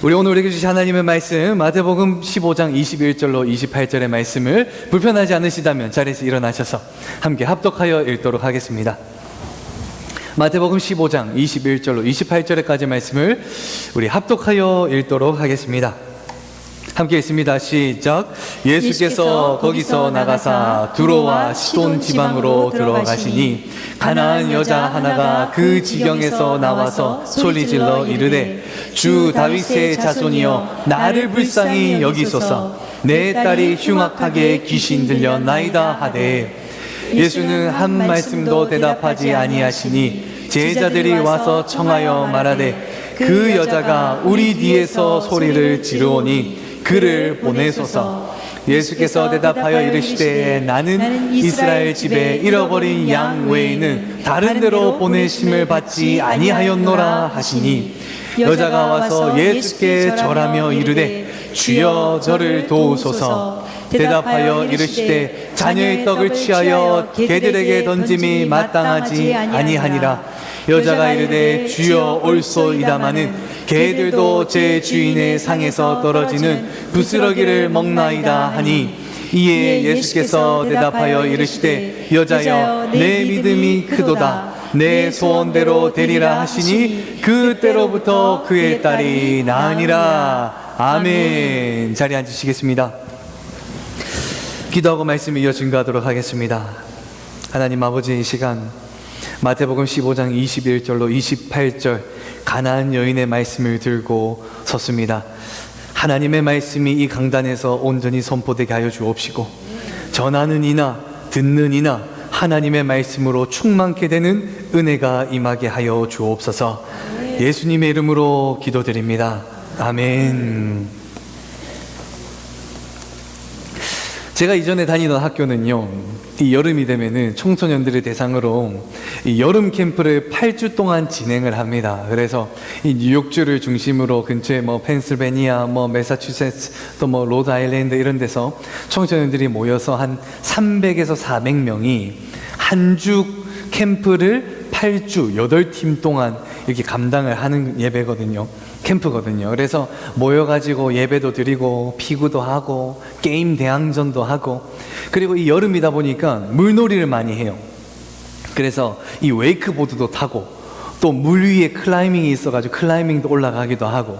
우리 오늘 우리에게 주신 하나님의 말씀 마태복음 15장 21절로 28절의 말씀을 불편하지 않으시다면 자리에서 일어나셔서 함께 합독하여 읽도록 하겠습니다. 마태복음 15장 21절로 28절까지 말씀을 우리 합독하여 읽도록 하겠습니다. 함께 읽습니다. 시작. 예수께서 거기서 나가사 두로와 시돈 지방으로 들어가시니 가나안 여자 하나가 그 지경에서 나와서 소리질러 이르되 주 다윗의 자손이여 나를 불쌍히 여기소서. 내 딸이 흉악하게 귀신 들려나이다 하되 예수는 한 말씀도 대답하지 아니하시니 제자들이 와서 청하여 말하되 그 여자가 우리 뒤에서 소리를 지르오니 그를 보내소서. 예수께서 대답하여 이르시되 나는 이스라엘 집에 잃어버린 양 외에는 다른 데로 보내심을 받지 아니하였노라 하시니 여자가 와서 예수께 절하며 이르되 주여 저를 도우소서. 대답하여 이르시되 자녀의 떡을 취하여 개들에게 던짐이 마땅하지 아니하니라. 여자가 이르되 주여 올소이다마는 개들도 제 주인의 상에서 떨어지는 부스러기를 먹나이다 하니 이에 예수께서 대답하여 이르시되 여자여 내 믿음이 크도다. 내 소원대로 되리라 하시니 그때로부터 그의 딸이 나으니라. 아멘. 자리에 앉으시겠습니다. 기도하고 말씀을 이어 증거하도록 하겠습니다. 하나님 아버지, 이 시간 마태복음 15장 21절로 28절 가나안 여인의 말씀을 들고 섰습니다. 하나님의 말씀이 이 강단에서 온전히 선포되게 하여 주옵시고 전하는 이나 듣는 이나 하나님의 말씀으로 충만케 되는 은혜가 임하게 하여 주옵소서. 예수님의 이름으로 기도드립니다. 아멘. 제가 이전에 다니던 학교는요, 이 여름이 되면은 청소년들을 대상으로 이 여름 캠프를 8주 동안 진행을 합니다. 그래서 이 뉴욕주를 중심으로 근처에 펜실베니아, 매사추세츠, 또 로드 아일랜드 이런 데서 청소년들이 모여서 한 300에서 400명이 한 주 캠프를 8주 8팀 동안 이렇게 감당을 하는 예배거든요. 캠프거든요. 그래서 모여가지고 예배도 드리고 피구도 하고 게임 대항전도 하고, 그리고 이 여름이다 보니까 물놀이를 많이 해요. 그래서 이 웨이크보드도 타고 또 물 위에 클라이밍이 있어가지고 클라이밍도 올라가기도 하고,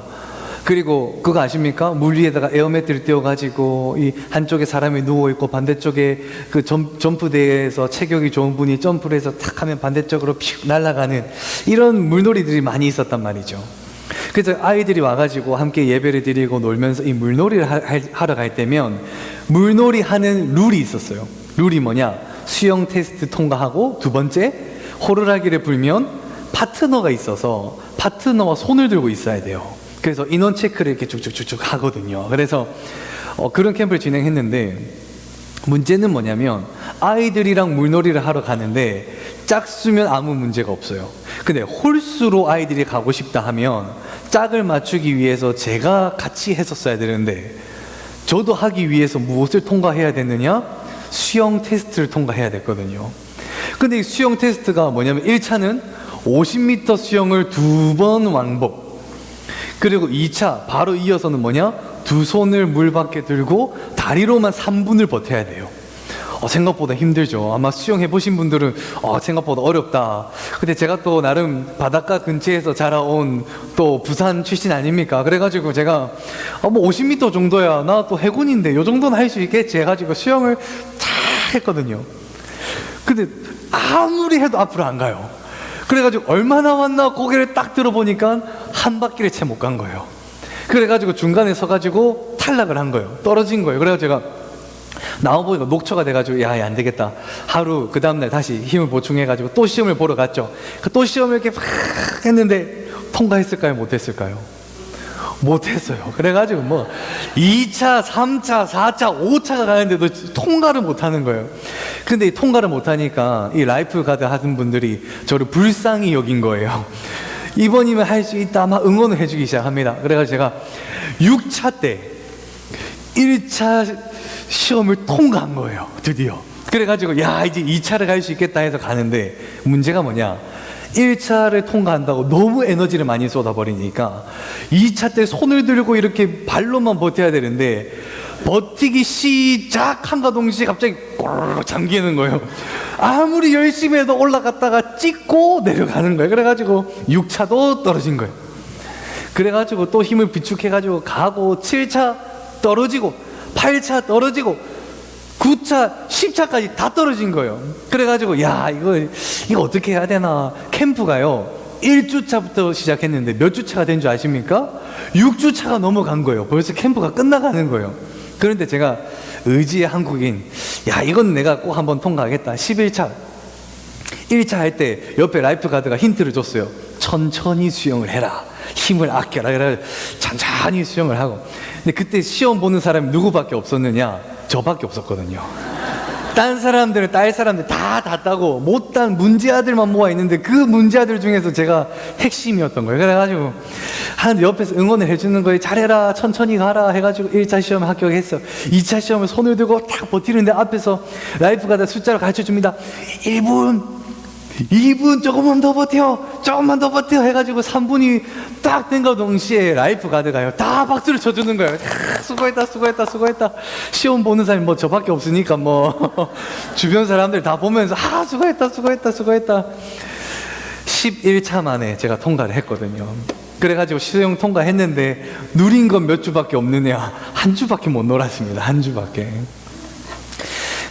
그리고 그거 아십니까? 물 위에다가 에어매트를 띄워가지고 이 한쪽에 사람이 누워있고 반대쪽에 그 점프대에서 체격이 좋은 분이 점프를 해서 탁 하면 반대쪽으로 픽 날아가는 이런 물놀이들이 많이 있었단 말이죠. 그래서 아이들이 와가지고 함께 예배를 드리고 놀면서 이 물놀이를 하러 갈 때면 물놀이 하는 룰이 있었어요. 룰이 뭐냐? 수영 테스트 통과하고 두 번째, 호루라기를 불면 파트너가 있어서 파트너와 손을 들고 있어야 돼요. 그래서 인원 체크를 이렇게 쭉쭉쭉쭉 하거든요. 그래서 그런 캠프를 진행했는데 문제는 뭐냐면 아이들이랑 물놀이를 하러 가는데 짝수면 아무 문제가 없어요. 근데 홀수로 아이들이 가고 싶다 하면 짝을 맞추기 위해서 제가 같이 했었어야 되는데 저도 하기 위해서 무엇을 통과해야 되느냐? 수영 테스트를 통과해야 됐거든요. 근데 이 수영 테스트가 뭐냐면 1차는 50m 수영을 2번 왕복, 그리고 2차 바로 이어서는 뭐냐? 두 손을 물 밖에 들고 다리로만 3분을 버텨야 돼요. 생각보다 힘들죠. 아마 수영해 보신 분들은 생각보다 어렵다. 근데 제가 또 나름 바닷가 근처에서 자라온 또 부산 출신 아닙니까? 그래가지고 제가 50m 정도야 나 또 해군인데 요 정도는 할 수 있겠지 해가지고 수영을 탁 했거든요. 근데 아무리 해도 앞으로 안 가요. 그래가지고 얼마나 왔나 고개를 딱 들어보니까 한 바퀴를 채 못 간 거예요. 그래가지고 중간에 서가지고 탈락을 한 거예요. 떨어진 거예요. 그래서 제가 나와보니까 녹초가 돼가지고 야 안 되겠다. 하루 그 다음날 다시 힘을 보충해가지고 또 시험을 보러 갔죠. 또 시험을 이렇게 막 했는데 통과했을까요? 못했을까요? 못했어요. 그래가지고 2차, 3차, 4차, 5차가 가는데도 통과를 못하는 거예요. 근데 이 통과를 못하니까 이 라이프 가드 하는 분들이 저를 불쌍히 여긴 거예요. 이번이면 할 수 있다 막 응원을 해주기 시작합니다. 그래가지고 제가 6차 때 1차 시험을 통과한 거예요. 드디어. 그래가지고 야 이제 2차를 갈 수 있겠다 해서 가는데 문제가 뭐냐? 1차를 통과한다고 너무 에너지를 많이 쏟아버리니까 2차 때 손을 들고 이렇게 발로만 버텨야 되는데 버티기 시작한과 동시에 갑자기 꼬르륵 잠기는 거예요. 아무리 열심히 해도 올라갔다가 찍고 내려가는 거예요. 그래가지고 6차도 떨어진 거예요. 그래가지고 또 힘을 비축해가지고 가고 7차 떨어지고 8차 떨어지고 9차, 10차까지 다 떨어진 거예요. 그래가지고 야 이거 어떻게 해야 되나. 캠프가요 1주차부터 시작했는데 몇 주차가 된 줄 아십니까? 6주차가 넘어간 거예요. 벌써 캠프가 끝나가는 거예요. 그런데 제가 의지의 한국인, 야 이건 내가 꼭 한번 통과하겠다. 11차 1차 할 때 옆에 라이프 가드가 힌트를 줬어요. 천천히 수영을 해라, 힘을 아껴라. 그래 천천히 수영을 하고. 근데 그때 시험 보는 사람이 누구밖에 없었느냐? 저밖에 없었거든요. 딴 사람들은 딸 사람들 다 따고 못딴 문제아들만 모아 있는데 그 문제아들 중에서 제가 핵심이었던 거예요. 그래가지고 한 옆에서 응원을 해주는 거예요. 잘해라, 천천히 가라 해가지고 1차 시험에 합격했어. 2차 시험을 손을 들고 딱 버티는데 앞에서 라이프가드 숫자를 가르쳐줍니다. 1분 2분 조금만 더 버텨 해가지고 3분이 딱 된 거 동시에 라이프 가드가요 다 박수를 쳐주는 거예요. 수고했다. 시험 보는 사람이 뭐 저밖에 없으니까 뭐 주변 사람들 다 보면서 수고했다. 11차 만에 제가 통과를 했거든요. 그래가지고 시험 통과했는데 누린 건 몇 주밖에 없느냐? 한 주밖에 못 놀았습니다. 한 주밖에.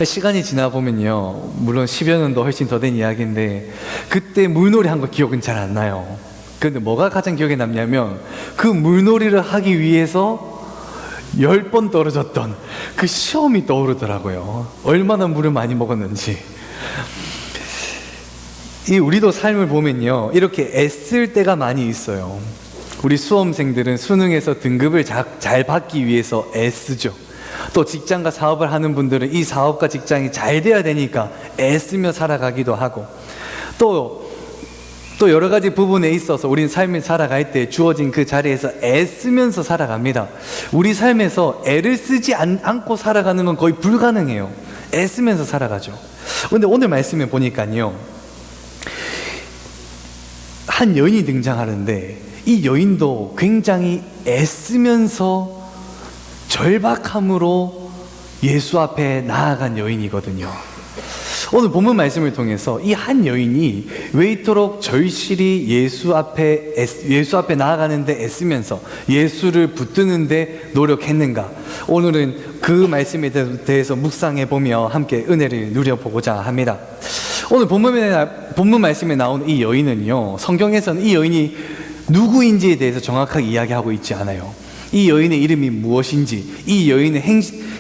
시간이 지나 보면요, 물론 10여 년도 훨씬 더 된 이야기인데 그때 물놀이 한 거 기억은 잘 안 나요. 그런데 뭐가 가장 기억에 남냐면 그 물놀이를 하기 위해서 10번 떨어졌던 그 시험이 떠오르더라고요. 얼마나 물을 많이 먹었는지. 우리도 삶을 보면요, 이렇게 애쓸 때가 많이 있어요. 우리 수험생들은 수능에서 등급을 잘 받기 위해서 애쓰죠. 또 직장과 사업을 하는 분들은 이 사업과 직장이 잘 돼야 되니까 애쓰며 살아가기도 하고, 또 여러 가지 부분에 있어서 우린 삶을 살아갈 때 주어진 그 자리에서 애쓰면서 살아갑니다. 우리 삶에서 애를 쓰지 않고 살아가는 건 거의 불가능해요. 애쓰면서 살아가죠. 근데 오늘 말씀에 보니까요, 한 여인이 등장하는데 이 여인도 굉장히 애쓰면서 절박함으로 예수 앞에 나아간 여인이거든요. 오늘 본문 말씀을 통해서 이 한 여인이 왜 이토록 절실히 예수 앞에 나아가는데 애쓰면서 예수를 붙드는데 노력했는가? 오늘은 그 말씀에 대해서 묵상해 보며 함께 은혜를 누려보고자 합니다. 오늘 본문 말씀에 나온 이 여인은요, 성경에서는 이 여인이 누구인지에 대해서 정확하게 이야기하고 있지 않아요. 이 여인의 이름이 무엇인지, 이 여인의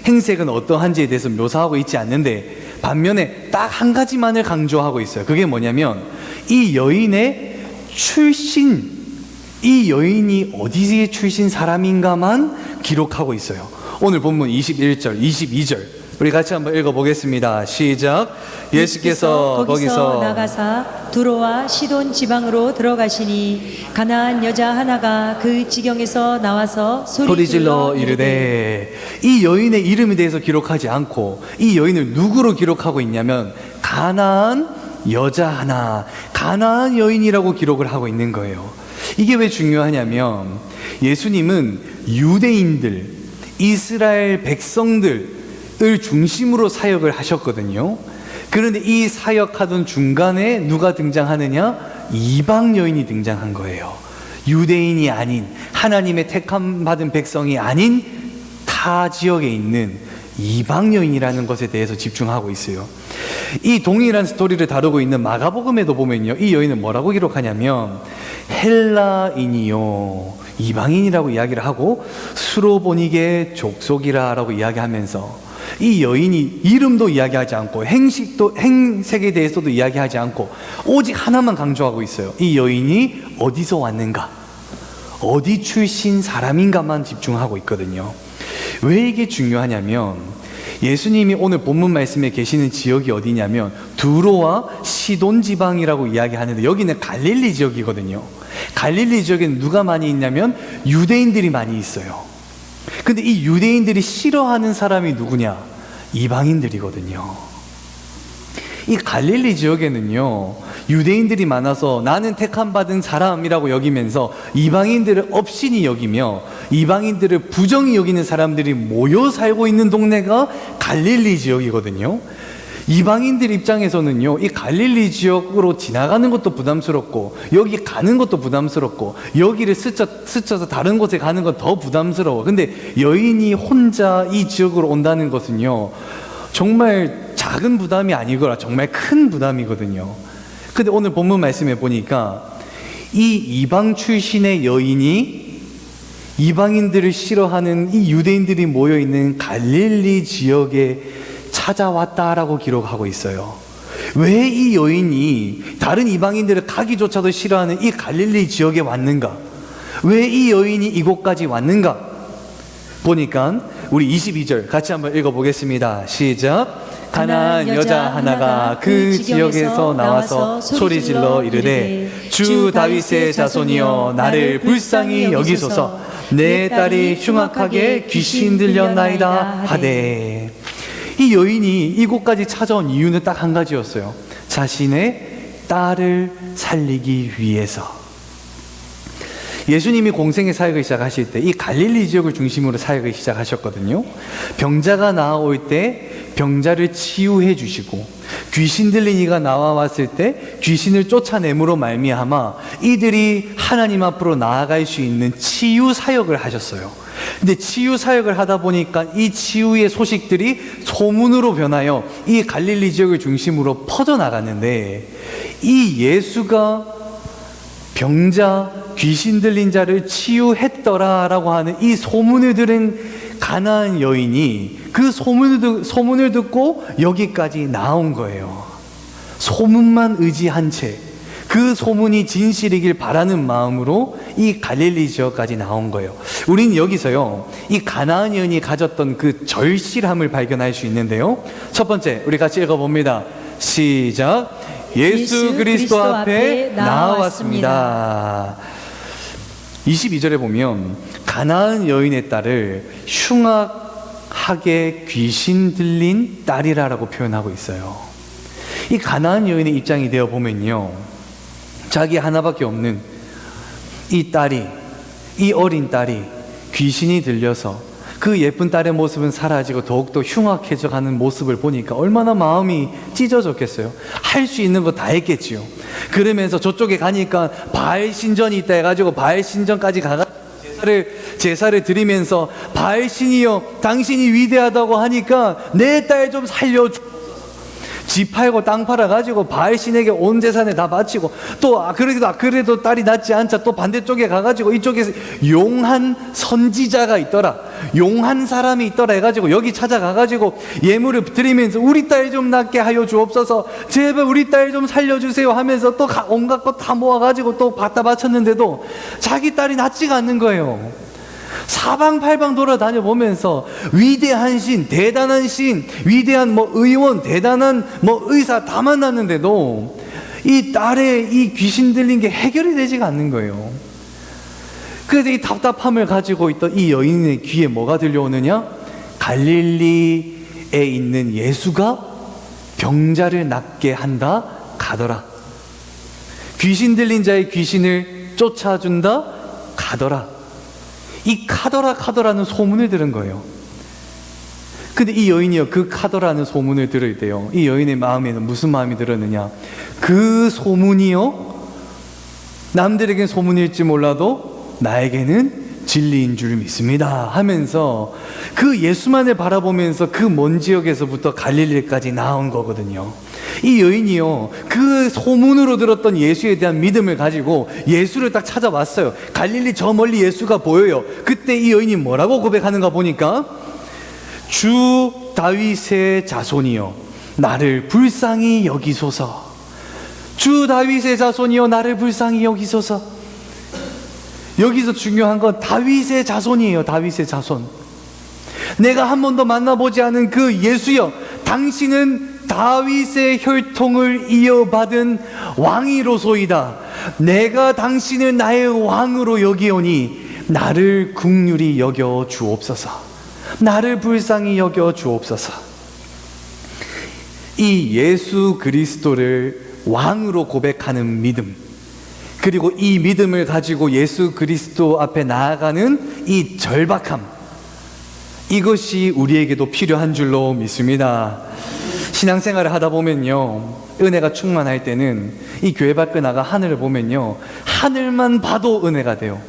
행색은 어떠한지에 대해서 묘사하고 있지 않는데, 반면에 딱 한 가지만을 강조하고 있어요. 그게 뭐냐면 이 여인의 출신, 이 여인이 어디의 출신 사람인가만 기록하고 있어요. 오늘 본문 21절, 22절 우리 같이 한번 읽어보겠습니다. 시작. 예수께서 거기서 나가사 두로와 시돈 지방으로 들어가시니 가나안 여자 하나가 그 지경에서 나와서 소리질러 이르되, 이 여인의 이름에 대해서 기록하지 않고 이 여인을 누구로 기록하고 있냐면 가나안 여자 하나, 가나안 여인이라고 기록을 하고 있는 거예요. 이게 왜 중요하냐면 예수님은 유대인들, 이스라엘 백성들을 중심으로 사역을 하셨거든요. 그런데 이 사역하던 중간에 누가 등장하느냐? 이방 여인이 등장한 거예요. 유대인이 아닌, 하나님의 택함 받은 백성이 아닌 타 지역에 있는 이방 여인이라는 것에 대해서 집중하고 있어요. 이 동일한 스토리를 다루고 있는 마가복음에도 보면요, 이 여인은 뭐라고 기록하냐면 헬라인이요, 이방인이라고 이야기를 하고 수로보니게 족속이라라고 이야기하면서 이 여인이 이름도 이야기하지 않고 행색에 대해서도 이야기하지 않고 오직 하나만 강조하고 있어요. 이 여인이 어디서 왔는가, 어디 출신 사람인가만 집중하고 있거든요. 왜 이게 중요하냐면 예수님이 오늘 본문 말씀에 계시는 지역이 어디냐면 두로와 시돈 지방이라고 이야기하는데 여기는 갈릴리 지역이거든요. 갈릴리 지역에는 누가 많이 있냐면 유대인들이 많이 있어요. 근데 이 유대인들이 싫어하는 사람이 누구냐? 이방인들이거든요. 이 갈릴리 지역에는요, 유대인들이 많아서 나는 택함받은 사람이라고 여기면서 이방인들을 업신이 여기며 이방인들을 부정히 여기는 사람들이 모여 살고 있는 동네가 갈릴리 지역이거든요. 이방인들 입장에서는요, 이 갈릴리 지역으로 지나가는 것도 부담스럽고 여기 가는 것도 부담스럽고 여기를 스쳐서 다른 곳에 가는 건 더 부담스러워. 근데 여인이 혼자 이 지역으로 온다는 것은요, 정말 작은 부담이 아니거나 정말 큰 부담이거든요. 근데 오늘 본문 말씀에 보니까 이 이방 출신의 여인이 이방인들을 싫어하는 이 유대인들이 모여있는 갈릴리 지역에 찾아왔다라고 기록하고 있어요. 왜 이 여인이 다른 이방인들을 가기조차도 싫어하는 이 갈릴리 지역에 왔는가? 왜 이 여인이 이곳까지 왔는가? 보니까 우리 22절 같이 한번 읽어보겠습니다. 시작. 가나안 여자 하나가 그 지역에서 나와서 소리질러 이르되 주 다윗의 자손이여 나를 불쌍히 여기소서 내 딸이 흉악하게 귀신 들렸나이다 하되. 이 여인이 이곳까지 찾아온 이유는 딱 한 가지였어요. 자신의 딸을 살리기 위해서. 예수님이 공생의 사역을 시작하실 때 이 갈릴리 지역을 중심으로 사역을 시작하셨거든요. 병자가 나아올 때 병자를 치유해 주시고 귀신 들린 이가 나와왔을 때 귀신을 쫓아내므로 말미암아 이들이 하나님 앞으로 나아갈 수 있는 치유 사역을 하셨어요. 근데 치유 사역을 하다 보니까 이 치유의 소식들이 소문으로 변하여 이 갈릴리 지역을 중심으로 퍼져나갔는데 이 예수가 병자, 귀신 들린 자를 치유했더라라고 하는 이 소문을 들은 가나안 여인이 그 소문을 듣고 여기까지 나온 거예요. 소문만 의지한 채 그 소문이 진실이길 바라는 마음으로 이 갈릴리 지역까지 나온 거예요. 우리는 여기서요, 이 가나안 여인이 가졌던 그 절실함을 발견할 수 있는데요. 첫 번째, 우리 같이 읽어봅니다. 시작. 예수 그리스도 앞에 나아왔습니다. 22절에 보면 가나안 여인의 딸을 흉악하게 귀신 들린 딸이라고 표현하고 있어요. 이 가나안 여인의 입장이 되어 보면요, 자기 하나밖에 없는 이 딸이, 이 어린 딸이 귀신이 들려서 그 예쁜 딸의 모습은 사라지고 더욱더 흉악해져 가는 모습을 보니까 얼마나 마음이 찢어졌겠어요. 할 수 있는 거 다 했겠지요. 그러면서 저쪽에 가니까 바알 신전이 있다 해가지고 바알 신전까지 가가지고 제사를 드리면서 바알 신이여 당신이 위대하다고 하니까 내 딸 좀 살려줘. 집 팔고 땅 팔아가지고 바알 신에게 온 재산을 다 바치고 또 그래도 딸이 낫지 않자 또 반대쪽에 가가지고 이쪽에서 용한 선지자가 있더라, 용한 사람이 있더라 해가지고 여기 찾아가가지고 예물을 드리면서 우리 딸 좀 낫게 하여 주옵소서, 제발 우리 딸 좀 살려주세요 하면서 또 온갖 것 다 모아가지고 또 갖다 바쳤는데도 자기 딸이 낫지가 않는 거예요. 사방팔방 돌아다녀 보면서 위대한 신, 대단한 신, 위대한 의원, 대단한 의사 다 만났는데도 이 딸의 이 귀신 들린 게 해결이 되지가 않는 거예요. 그래서 이 답답함을 가지고 있던 이 여인의 귀에 뭐가 들려오느냐? 갈릴리에 있는 예수가 병자를 낫게 한다 가더라. 귀신 들린 자의 귀신을 쫓아준다 가더라. 이 카더라는 소문을 들은 거예요. 근데 이 여인이요, 그 카더라는 소문을 들을 때요, 이 여인의 마음에는 무슨 마음이 들었느냐? 그 소문이요, 남들에겐 소문일지 몰라도 나에게는 진리인 줄 믿습니다 하면서 그 예수만을 바라보면서 그 먼 지역에서부터 갈릴리까지 나온 거거든요. 이 여인이요, 그 소문으로 들었던 예수에 대한 믿음을 가지고 예수를 딱 찾아왔어요. 갈릴리 저 멀리 예수가 보여요. 그때 이 여인이 뭐라고 고백하는가 보니까 주 다윗의 자손이여 나를 불쌍히 여기소서. 주 다윗의 자손이여 나를 불쌍히 여기소서. 여기서 중요한 건 다윗의 자손이에요. 다윗의 자손. 내가 한 번도 만나보지 않은 그 예수여, 당신은 다윗의 혈통을 이어받은 왕이로소이다. 내가 당신을 나의 왕으로 여기오니 나를 긍휼히 여겨 주옵소서. 나를 불쌍히 여겨 주옵소서. 이 예수 그리스도를 왕으로 고백하는 믿음, 그리고 이 믿음을 가지고 예수 그리스도 앞에 나아가는 이 절박함, 이것이 우리에게도 필요한 줄로 믿습니다. 신앙생활을 하다 보면요, 은혜가 충만할 때는 이 교회 밖에 나가 하늘을 보면요, 하늘만 봐도 은혜가 돼요.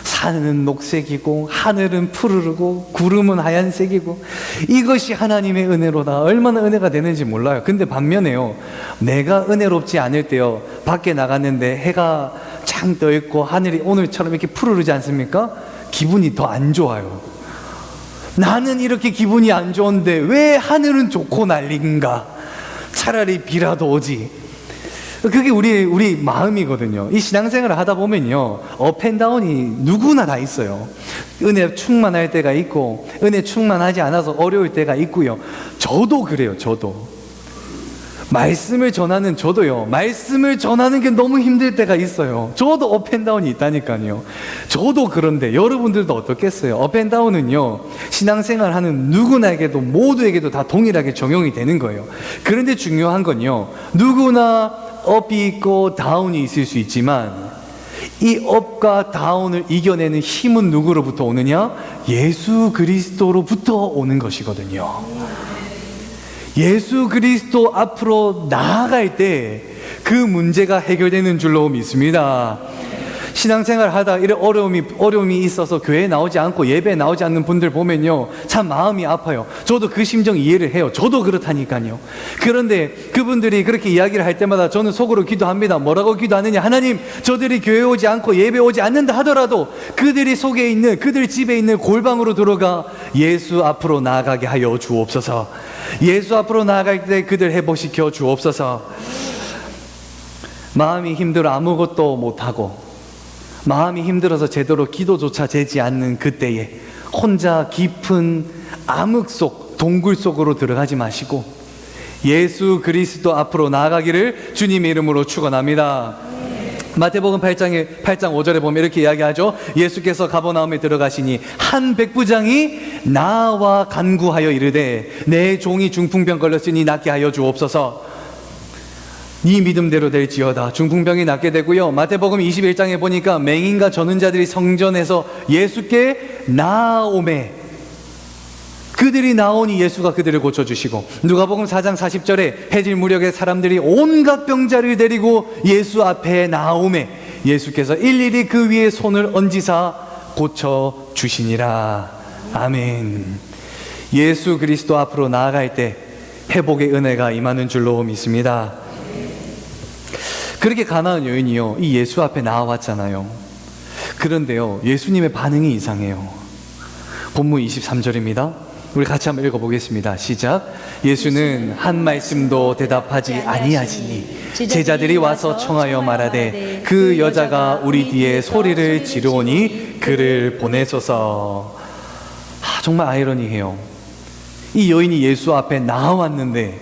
산은 녹색이고 하늘은 푸르르고 구름은 하얀색이고, 이것이 하나님의 은혜로다. 얼마나 은혜가 되는지 몰라요. 근데 반면에요, 내가 은혜롭지 않을 때요, 밖에 나갔는데 해가 창 떠 있고 하늘이 오늘처럼 이렇게 푸르르지 않습니까? 기분이 더 안 좋아요. 나는 이렇게 기분이 안 좋은데 왜 하늘은 좋고 난리인가? 차라리 비라도 오지. 그게 우리 마음이거든요. 이 신앙생활을 하다 보면요, 업앤다운이 누구나 다 있어요. 은혜 충만할 때가 있고 은혜 충만하지 않아서 어려울 때가 있고요. 저도 그래요. 저도 말씀을 전하는 저도요, 말씀을 전하는 게 너무 힘들 때가 있어요. 저도 업앤다운이 있다니까요. 저도 그런데 여러분들도 어떻겠어요? 업앤다운은요, 신앙생활 하는 누구나에게도, 모두에게도 다 동일하게 적용이 되는 거예요. 그런데 중요한 건요, 누구나 업이 있고 다운이 있을 수 있지만 이 업과 다운을 이겨내는 힘은 누구로부터 오느냐? 예수 그리스도로부터 오는 것이거든요. 예수 그리스도 앞으로 나아갈 때 그 문제가 해결되는 줄로 믿습니다. 신앙생활 하다 이런 어려움이 있어서 교회에 나오지 않고 예배에 나오지 않는 분들 보면요, 참 마음이 아파요. 저도 그 심정 이해를 해요. 저도 그렇다니까요. 그런데 그분들이 그렇게 이야기를 할 때마다 저는 속으로 기도합니다. 뭐라고 기도하느냐? 하나님, 저들이 교회 오지 않고 예배 오지 않는다 하더라도 그들이 속에 있는, 그들 집에 있는 골방으로 들어가 예수 앞으로 나아가게 하여 주옵소서. 예수 앞으로 나아갈 때 그들 회복시켜 주옵소서. 마음이 힘들어 아무것도 못하고, 마음이 힘들어서 제대로 기도조차 되지 않는 그때에 혼자 깊은 암흑 속, 동굴 속으로 들어가지 마시고 예수 그리스도 앞으로 나아가기를 주님의 이름으로 축원합니다. 마태복음 8장 5절에 보면 이렇게 이야기하죠. 예수께서 가버나움에 들어가시니 한 백부장이 나와 간구하여 이르되 내 종이 중풍병 걸렸으니 낫게 하여 주옵소서. 네 믿음대로 될지어다. 중풍병이 낫게 되고요. 마태복음 21장에 보니까 맹인과 저는 자들이 성전에서 예수께 나오매, 그들이 나오니 예수가 그들을 고쳐주시고, 누가복음 4장 40절에 해질 무렵에 사람들이 온갖 병자를 데리고 예수 앞에 나오매 예수께서 일일이 그 위에 손을 얹으사 고쳐주시니라. 아멘. 예수 그리스도 앞으로 나아갈 때 회복의 은혜가 임하는 줄로 믿습니다. 그렇게 가나안 여인이요, 이 예수 앞에 나와왔잖아요. 그런데요, 예수님의 반응이 이상해요. 본문 23절입니다. 우리 같이 한번 읽어보겠습니다. 시작. 예수는 한 말씀도 대답하지 아니하시니 제자들이 와서 청하여 말하되 그 여자가 우리 뒤에 소리를 지르오니 그를 보내소서. 정말 아이러니해요. 이 여인이 예수 앞에 나왔는데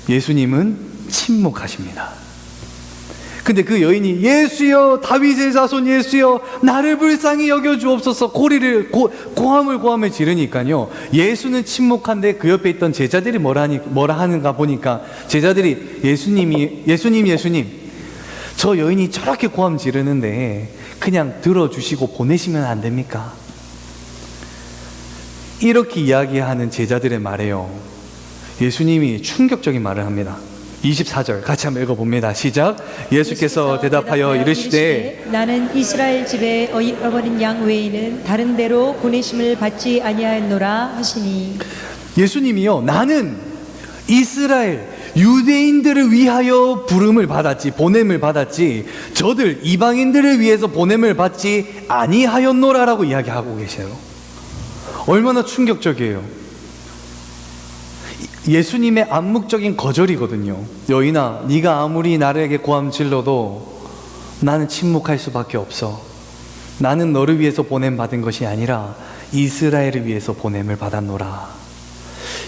예수님은 침묵하십니다. 근데 그 여인이 예수여, 다윗의 자손 예수여, 나를 불쌍히 여겨주옵소서 고함을 지르니까요, 예수는 침묵한데 그 옆에 있던 제자들이 뭐라 하는가 보니까 제자들이 예수님, 저 여인이 저렇게 고함 지르는데 그냥 들어주시고 보내시면 안 됩니까? 이렇게 이야기하는 제자들의 말에요, 예수님이 충격적인 말을 합니다. 24절 같이 한번 읽어봅니다. 시작. 예수께서 대답하여 이르시되 나는 이스라엘 집에 잃어버린 양 외에는 다른 데로 보내심을 받지 아니하였노라 하시니, 예수님이요, 나는 이스라엘 유대인들을 위하여 보냄을 받았지 저들 이방인들을 위해서 보냄을 받지 아니하였노라라고 이야기하고 계세요. 얼마나 충격적이에요. 예수님의 암묵적인 거절이거든요. 여인아, 네가 아무리 나에게 고함 질러도 나는 침묵할 수밖에 없어. 나는 너를 위해서 보냄 받은 것이 아니라 이스라엘을 위해서 보냄을 받았노라.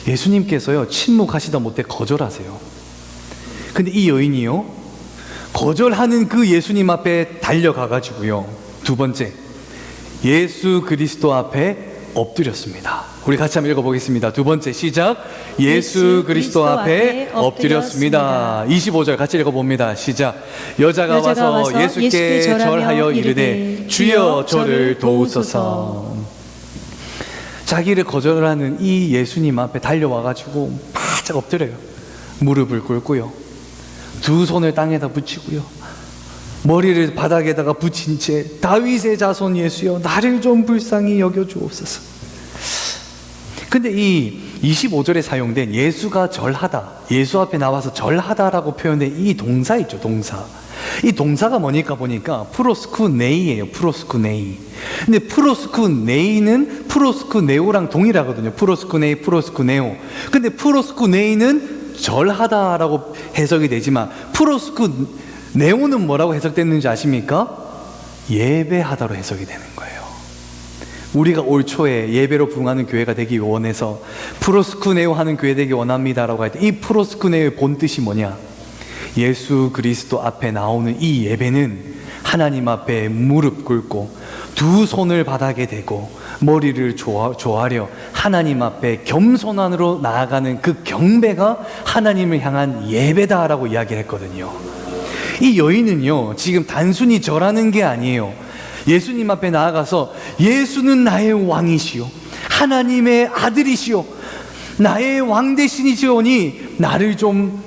예수님께서요, 침묵하시다 못해 거절하세요. 근데 이 여인이요, 거절하는 그 예수님 앞에 달려가가지고요, 두 번째, 예수 그리스도 앞에 엎드렸습니다. 우리 같이 한번 읽어보겠습니다. 두 번째 시작. 예수 그리스도 앞에 엎드렸습니다. 25절 같이 읽어봅니다. 시작. 여자가 와서 예수께 절하여 이르되 주여 저를 도우소서. 자기를 거절하는 이 예수님 앞에 달려와가지고 바짝 엎드려요. 무릎을 꿇고요, 두 손을 땅에다 붙이고요, 머리를 바닥에다가 붙인 채 다윗의 자손 예수여 나를 좀 불쌍히 여겨주옵소서. 근데 이 25절에 사용된 예수가 절하다, 예수 앞에 나와서 절하다라고 표현된 이 동사 있죠, 동사. 이 동사가 뭐니까 보니까 프로스쿠네이예요. 프로스쿠네이. 근데 프로스쿠네이는 프로스쿠네오랑 동일하거든요. 프로스쿠네이, 프로스쿠네오. 근데 프로스쿠네이는 절하다라고 해석이 되지만 프로스쿠네오는 뭐라고 해석됐는지 아십니까? 예배하다로 해석이 되는 거예요. 우리가 올 초에 예배로 부흥하는 교회가 되기 원해서 프로스쿠네오 하는 교회 되기 원합니다라고 할 때 이 프로스쿠네오의 본 뜻이 뭐냐? 예수 그리스도 앞에 나오는 이 예배는 하나님 앞에 무릎 꿇고 두 손을 바닥에 대고 머리를 조아려 하나님 앞에 겸손함으로 나아가는 그 경배가 하나님을 향한 예배다라고 이야기를 했거든요. 이 여인은요, 지금 단순히 절하는 게 아니에요. 예수님 앞에 나아가서 예수는 나의 왕이시오, 하나님의 아들이시오, 나의 왕 대신이시오니 나를 좀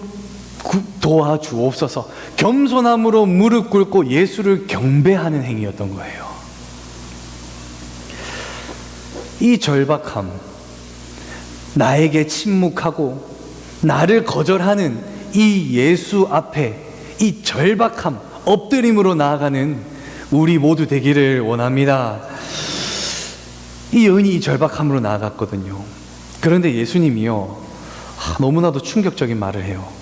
도와주옵소서. 겸손함으로 무릎 꿇고 예수를 경배하는 행위였던 거예요. 이 절박함, 나에게 침묵하고 나를 거절하는 이 예수 앞에 이 절박함, 엎드림으로 나아가는 우리 모두 되기를 원합니다. 이 여인이 이 절박함으로 나아갔거든요. 그런데 예수님이요, 너무나도 충격적인 말을 해요.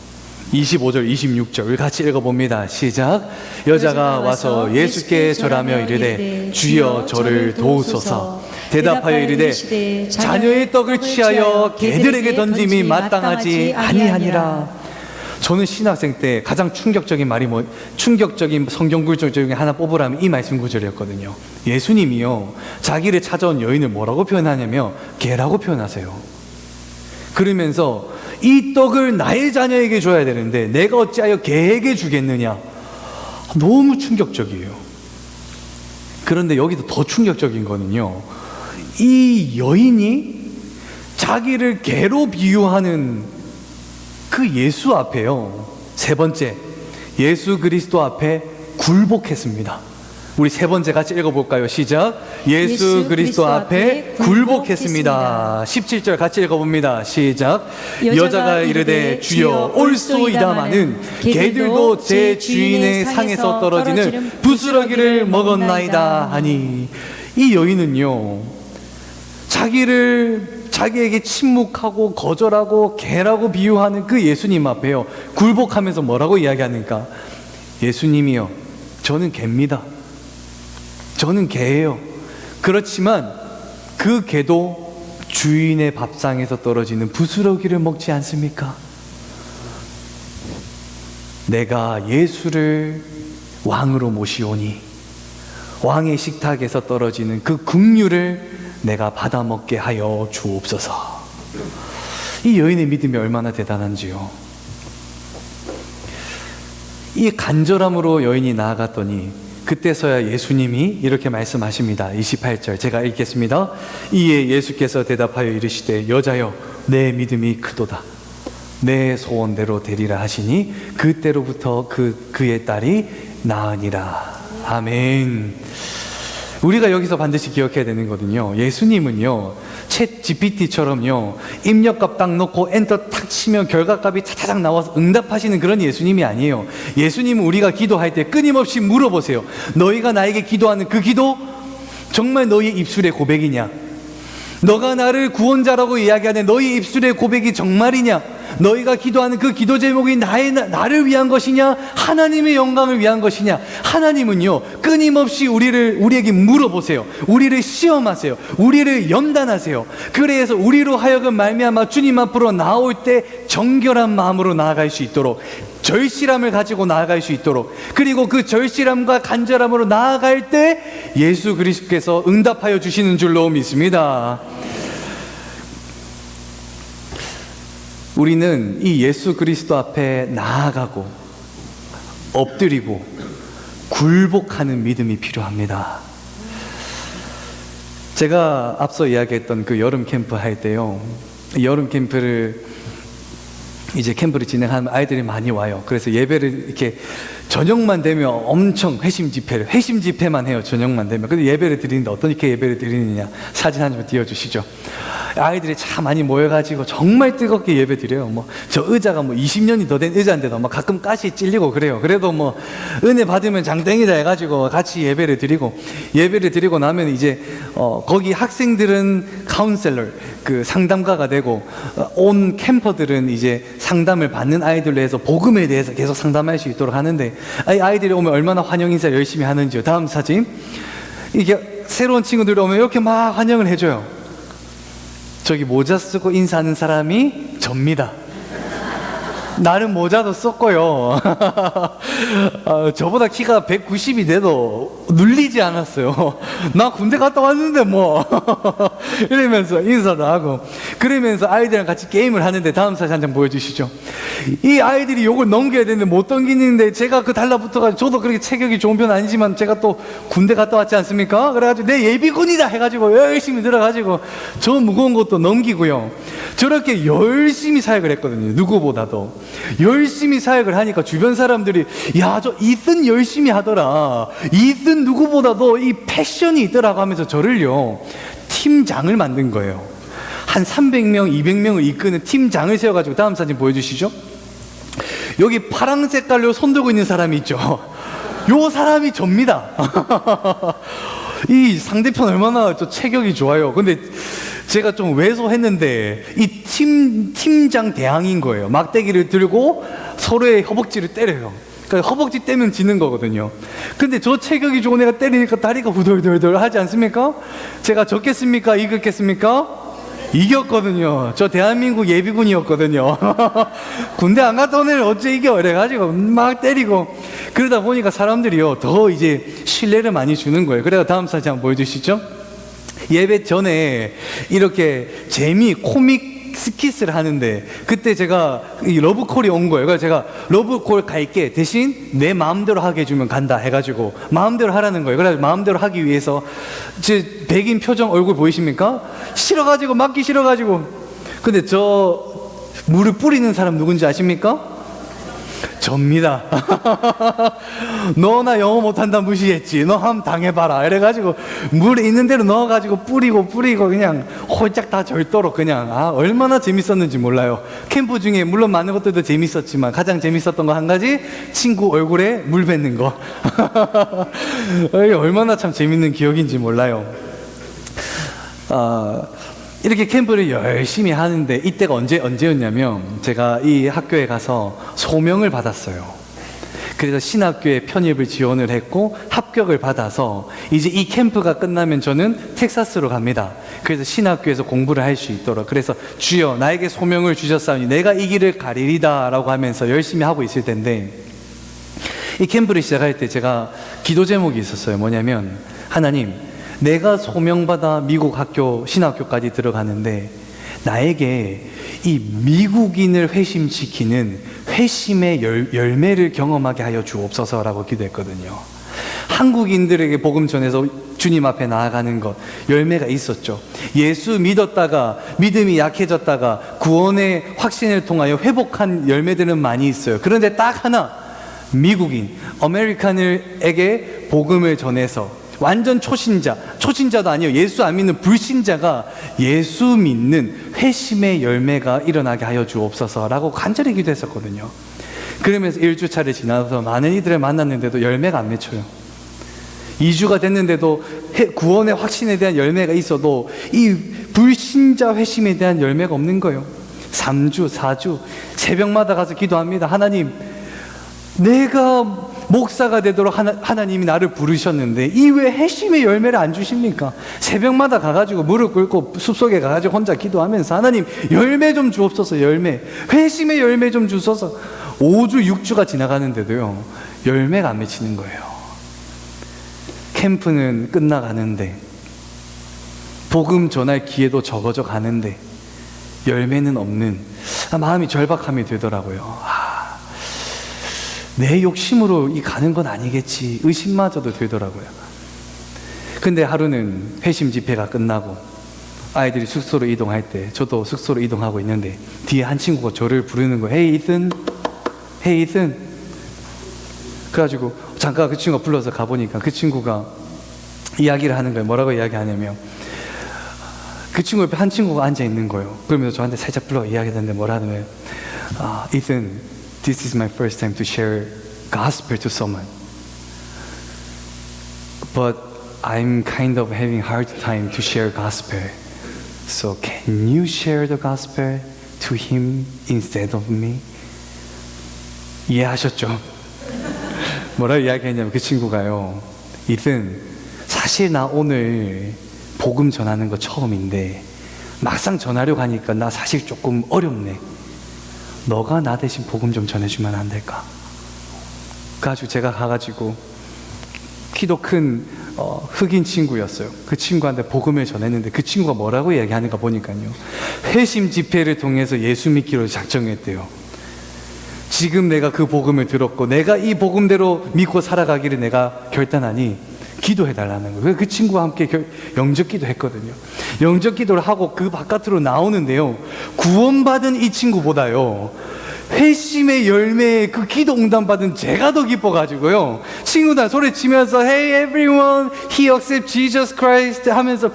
25절, 26절 같이 읽어봅니다. 시작. 여자가 와서 예수께 절하며 이르되 주여 저를 도우소서. 대답하여 이르되 자녀의 떡을 취하여 개들에게 던짐이 마땅하지 아니하니라. 저는 신학생 때 가장 충격적인 말이 충격적인 성경 구절 중에 하나 뽑으라면 이 말씀 구절이었거든요. 예수님이요, 자기를 찾아온 여인을 뭐라고 표현하냐면 개라고 표현하세요. 그러면서 이 떡을 나의 자녀에게 줘야 되는데 내가 어찌하여 개에게 주겠느냐. 너무 충격적이에요. 그런데 여기도 더 충격적인 거는요, 이 여인이 자기를 개로 비유하는 그 예수 앞에요, 세 번째, 예수 그리스도 앞에 굴복했습니다. 우리 세 번째 같이 읽어볼까요? 시작. 예수 그리스도 앞에 굴복했습니다. 17절 같이 읽어봅니다. 시작. 여자가 이르되 주여 올소이다마는 개들도 제 주인의 상에서 떨어지는 부스러기를 먹었나이다 하니. 이 여인은요, 자기에게 침묵하고 거절하고 개라고 비유하는 그 예수님 앞에요, 굴복하면서 뭐라고 이야기하는가? 예수님이요, 저는 개입니다. 저는 개예요. 그렇지만 그 개도 주인의 밥상에서 떨어지는 부스러기를 먹지 않습니까? 내가 예수를 왕으로 모시오니 왕의 식탁에서 떨어지는 그 긍휼을 내가 받아먹게 하여 주옵소서. 이 여인의 믿음이 얼마나 대단한지요. 이 간절함으로 여인이 나아갔더니 그때서야 예수님이 이렇게 말씀하십니다. 28절 제가 읽겠습니다. 이에 예수께서 대답하여 이르시되 여자여 내 믿음이 크도다, 내 소원대로 되리라 하시니 그때로부터 그의 딸이 나으니라. 아멘. 우리가 여기서 반드시 기억해야 되는 거는요, 예수님은요 챗 GPT처럼요 입력값 딱 넣고 엔터 탁 치면 결과값이 차차작 나와서 응답하시는 그런 예수님이 아니에요. 예수님은 우리가 기도할 때 끊임없이 물어보세요. 너희가 나에게 기도하는 그 기도 정말 너희 입술의 고백이냐? 너가 나를 구원자라고 이야기하는 너희 입술의 고백이 정말이냐? 너희가 기도하는 그 기도 제목이 나를 위한 것이냐, 하나님의 영광을 위한 것이냐? 하나님은요, 끊임없이 우리에게 물어보세요. 우리를 시험하세요. 우리를 연단하세요. 그래서 우리로 하여금 말미암아 주님 앞으로 나올 때 정결한 마음으로 나아갈 수 있도록, 절실함을 가지고 나아갈 수 있도록, 그리고 그 절실함과 간절함으로 나아갈 때 예수 그리스도께서 응답하여 주시는 줄로 믿습니다. 우리는 이 예수 그리스도 앞에 나아가고 엎드리고 굴복하는 믿음이 필요합니다. 제가 앞서 이야기했던 그 여름 캠프 할 때요, 여름 캠프를 이제 캠프를 진행하면 아이들이 많이 와요. 그래서 예배를 이렇게 저녁만 되면 엄청 회심 집회만 해요. 저녁만 되면. 근데 예배를 드리는데 어떻게 예배를 드리느냐, 사진 한 번 띄워주시죠. 아이들이 참 많이 모여가지고 정말 뜨겁게 예배 드려요. 저 의자가 20년이 더 된 의자인데도 가끔 가시 찔리고 그래요. 그래도 은혜 받으면 장땡이다 해가지고 같이 예배를 드리고 나면 이제 거기 학생들은 카운셀러, 그 상담가가 되고, 온 캠퍼들은 이제 상담을 받는 아이들로 해서 복음에 대해서 계속 상담할 수 있도록 하는데, 아이들이 오면 얼마나 환영 인사 열심히 하는지요. 다음 사진. 이게 새로운 친구들이 오면 이렇게 막 환영을 해줘요. 저기 모자 쓰고 인사하는 사람이 접니다. 나는 모자도 썼고요. 저보다 키가 190이 돼도 눌리지 않았어요. 나 군대 갔다 왔는데 이러면서 인사도 하고, 그러면서 아이들이랑 같이 게임을 하는데, 다음 사진 한 장 보여주시죠. 이 아이들이 요걸 넘겨야 되는데 못 넘기는데 제가 달라붙어가지고, 저도 그렇게 체격이 좋은 편은 아니지만 제가 또 군대 갔다 왔지 않습니까? 그래가지고 내 예비군이다 해가지고 열심히 들어가지고 저 무거운 것도 넘기고요. 저렇게 열심히 사역을 했거든요. 누구보다도 열심히 사역을 하니까 주변 사람들이, 야, 저 이슨 열심히 하더라, 이슨 누구보다도 이 패션이 있더라고 하면서 저를요 팀장을 만든 거예요. 한 300명 200명을 이끄는 팀장을 세워가지고, 다음 사진 보여주시죠. 여기 파란 색깔로 손 들고 있는 사람이 있죠. 요 사람이 접니다. 이 상대편 얼마나 저 체격이 좋아요. 근데 제가 좀 왜소했는데 이 팀장 대항인 거예요. 막대기를 들고 서로의 허벅지를 때려요. 그러니까 허벅지 떼면 지는 거거든요. 근데 저 체격이 좋은 애가 때리니까 다리가 후덜덜덜 하지 않습니까? 제가 졌겠습니까? 이겼겠습니까? 이겼거든요. 저 대한민국 예비군이었거든요. 군대 안 갔다 온 애를 어째 이겨? 그래가지고 막 때리고, 그러다 보니까 사람들이요 더 이제 신뢰를 많이 주는 거예요. 그래서 다음 사진 한번 보여주시죠. 예배 전에 이렇게 코믹 스킷을 하는데, 그때 제가 이 러브콜이 온 거예요. 그래서 제가 러브콜 갈게, 대신 내 마음대로 하게 해주면 간다 해가지고 마음대로 하라는 거예요. 그래서 마음대로 하기 위해서, 제 백인 표정 얼굴 보이십니까? 싫어가지고, 맞기 싫어가지고. 근데 저 물을 뿌리는 사람 누군지 아십니까? 접니다. 너 나 영어 못한다 무시했지, 너 한번 당해봐라 이래가지고 물에 있는 대로 넣어가지고 뿌리고 그냥 홀짝 다 절도록 그냥, 얼마나 재밌었는지 몰라요. 캠프 중에 물론 많은 것들도 재밌었지만 가장 재밌었던 거 한 가지, 친구 얼굴에 물 뱉는 거. 얼마나 참 재밌는 기억인지 몰라요. 이렇게 캠프를 열심히 하는데, 이때가 언제였냐면, 제가 이 학교에 가서 소명을 받았어요. 그래서 신학교에 편입을 지원을 했고 합격을 받아서, 이제 이 캠프가 끝나면 저는 텍사스로 갑니다. 그래서 신학교에서 공부를 할 수 있도록, 그래서 주여 나에게 소명을 주셨사오니 내가 이 길을 가리리다 라고 하면서 열심히 하고 있을 텐데, 이 캠프를 시작할 때 제가 기도 제목이 있었어요. 뭐냐면, 하나님, 내가 소명받아 미국 신학교까지 들어가는데 나에게 이 미국인을 회심시키는 회심의 열매를 경험하게 하여 주옵소서라고 기도했거든요. 한국인들에게 복음 전해서 주님 앞에 나아가는 것, 열매가 있었죠. 예수 믿었다가 믿음이 약해졌다가 구원의 확신을 통하여 회복한 열매들은 많이 있어요. 그런데 딱 하나, 미국인, 아메리칸에게 복음을 전해서 완전 초신자도 아니에요. 예수 안 믿는 불신자가 예수 믿는 회심의 열매가 일어나게 하여 주옵소서라고 간절히 기도했었거든요. 그러면서 1주차를 지나서 많은 이들을 만났는데도 열매가 안 맺혀요. 2주가 됐는데도 구원의 확신에 대한 열매가 있어도 이 불신자 회심에 대한 열매가 없는 거예요. 3주, 4주 새벽마다 가서 기도합니다. 하나님, 내가 목사가 되도록 하나님이 나를 부르셨는데 이 왜 회심의 열매를 안 주십니까? 새벽마다 가가지고 무릎 꿇고 숲속에 가가지고 혼자 기도하면서 하나님 열매 좀 주옵소서. 열매, 회심의 열매 좀 주소서. 5주, 6주가 지나가는데도요 열매가 안 맺히는 거예요. 캠프는 끝나가는데 복음 전할 기회도 적어져 가는데 열매는 없는, 마음이 절박함이 되더라고요. 내 욕심으로 이 가는 건 아니겠지, 의심마저도 되더라고요. 근데 하루는 회심 집회가 끝나고 아이들이 숙소로 이동할 때 저도 숙소로 이동하고 있는데 뒤에 한 친구가 저를 부르는 거예요. Hey Ethan, Hey Ethan. 그래가지고 잠깐 그 친구가 불러서 가보니까 그 친구가 이야기를 하는 거예요. 뭐라고 이야기하냐면 그 친구 옆에 한 친구가 앉아 있는 거예요. 그러면서 저한테 살짝 불러 이야기하는데 뭐라냐면 Ethan, this is my first time to share gospel to someone. But I'm kind of having hard time to share gospel. So can you share the gospel to him instead of me? 이해하셨죠? 뭐라고 이야기했냐면 그 친구가요, 이든 사실 나 오늘 복음 전하는 거 처음인데 막상 전하려고 하니까 나 사실 조금 어렵네. 너가 나 대신 복음 좀 전해주면 안 될까? 그래가지고 제가 가가지고 키도 큰 흑인 친구였어요. 그 친구한테 복음을 전했는데 그 친구가 뭐라고 이야기하는가 보니까요, 회심 집회를 통해서 예수 믿기로 작정했대요. 지금 내가 그 복음을 들었고 내가 이 복음대로 믿고 살아가기를 내가 결단하니 기도해달라는 거예요. 그 친구와 함께 영접기도 했거든요. 영접기도를 하고 그 바깥으로 나오는데요, 구원받은 이 친구보다요 회심의 열매에 그 기도 응답받은 제가 더 기뻐가지고요, 친구들 소리치면서 Hey everyone, he accepts Jesus Christ 하면서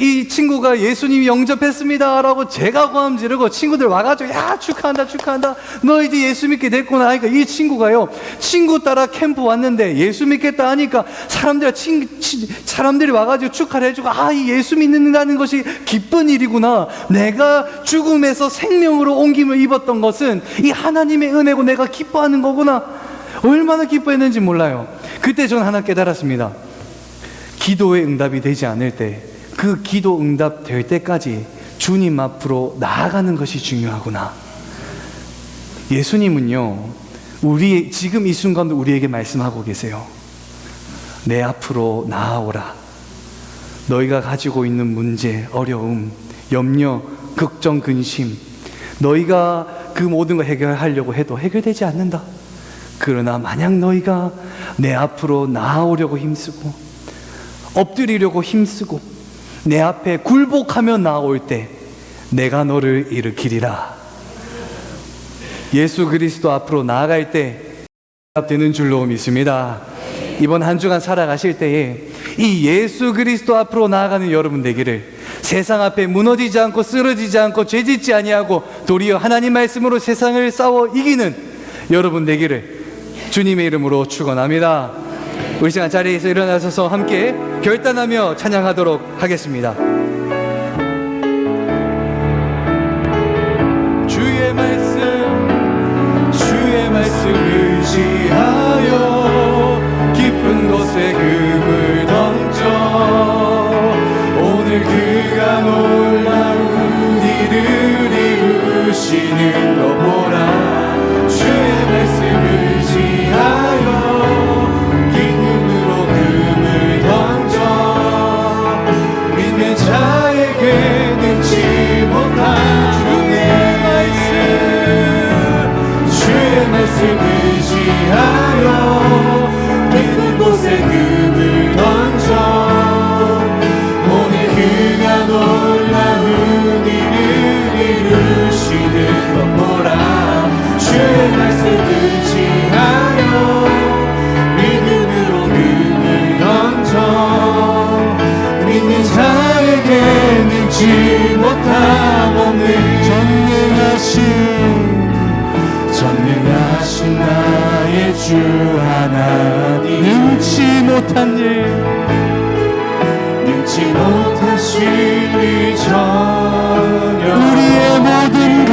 이 친구가 예수님이 영접했습니다 라고 제가 고함 지르고 친구들 와가지고 야 축하한다 축하한다, 너 이제 예수 믿게 됐구나 하니까 이 친구가요, 친구 따라 캠프 왔는데 예수 믿겠다 하니까 사람들이 와가지고 축하를 해주고 이 예수 믿는다는 것이 기쁜 일이구나, 내가 죽음에서 생명으로 옮김을 입었던 것은 이 하나님의 은혜고 내가 기뻐하는 거구나. 얼마나 기뻐했는지 몰라요. 그때 저는 하나 깨달았습니다. 기도의 응답이 되지 않을 때 그 기도 응답 될 때까지 주님 앞으로 나아가는 것이 중요하구나. 예수님은요, 지금 이 순간도 우리에게 말씀하고 계세요. 내 앞으로 나아오라. 너희가 가지고 있는 문제, 어려움, 염려, 걱정, 근심, 너희가 그 모든 걸 해결하려고 해도 해결되지 않는다. 그러나 만약 너희가 내 앞으로 나아오려고 힘쓰고 엎드리려고 힘쓰고 내 앞에 굴복하며 나아올 때 내가 너를 일으키리라. 예수 그리스도 앞으로 나아갈 때 되는 줄로 믿습니다. 이번 한 주간 살아가실 때에 이 예수 그리스도 앞으로 나아가는 여러분 되기를, 세상 앞에 무너지지 않고 쓰러지지 않고 죄짓지 아니하고 도리어 하나님 말씀으로 세상을 싸워 이기는 여러분 되기를 주님의 이름으로 축원합니다. 우리 시간 자리에서 일어나셔서 함께 결단하며 찬양하도록 하겠습니다. 주의 말씀 의지하여 깊은 곳에 금을 던져 오늘 그가 놀라운 일을 이루시는 거 보라. 주의 말씀 의지하여 기쁨으로 금을 던져 믿는 자에게 능치 못한 주의 말씀 의지하여 깊은 곳에 금을 던져 오늘 그가 놀라운 일을 이루시는 것 보라. 주의 말씀 의지하여 믿음으로 금을 던져 믿는 자에게 능치 못함 없는 전능하신 나의 주 하나님, 능치 못한 일이 전혀 우리의 모든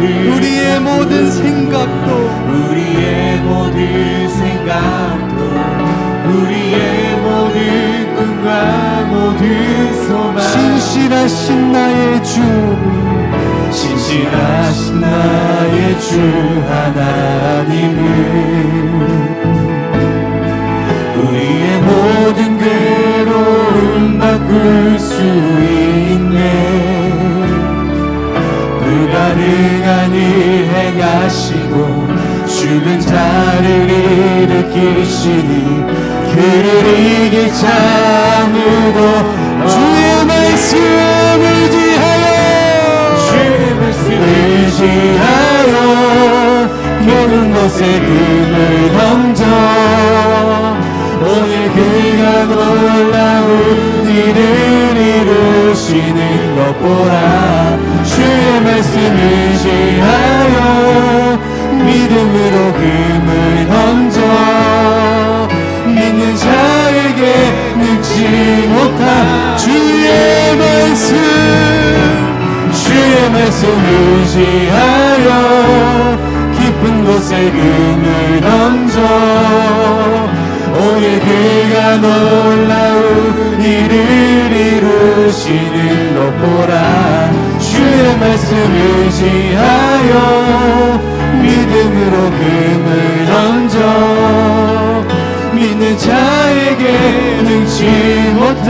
우리의 모든 생각도 우리의 모든 생각도 우리의 모든 꿈과 모든 소망 신실하신 나의 주 신실하신 나의 주 하나님은 우리의 모든 괴로움 바꿀 수 있네. 불가능한 일 행하시고 죽은 자를 일으키시니 그를 이길 자 아무도 주의 말씀을 의지하여 주의 말씀을 의지하여 모든 것에 금을 던져 오늘 그가 놀라운 일을 이루시는 것 보라. 주의 말씀을 의지하여 믿음으로 금을 던져 믿는 자에게 늙지 못한 주의 말씀 의지하여 깊은 곳에 금을 던져 오늘 그가 놀라운 일을 이루시는 것 보라. 주의 말씀 의지하여 믿음으로 금을 던져 믿는 자에게 능치 못한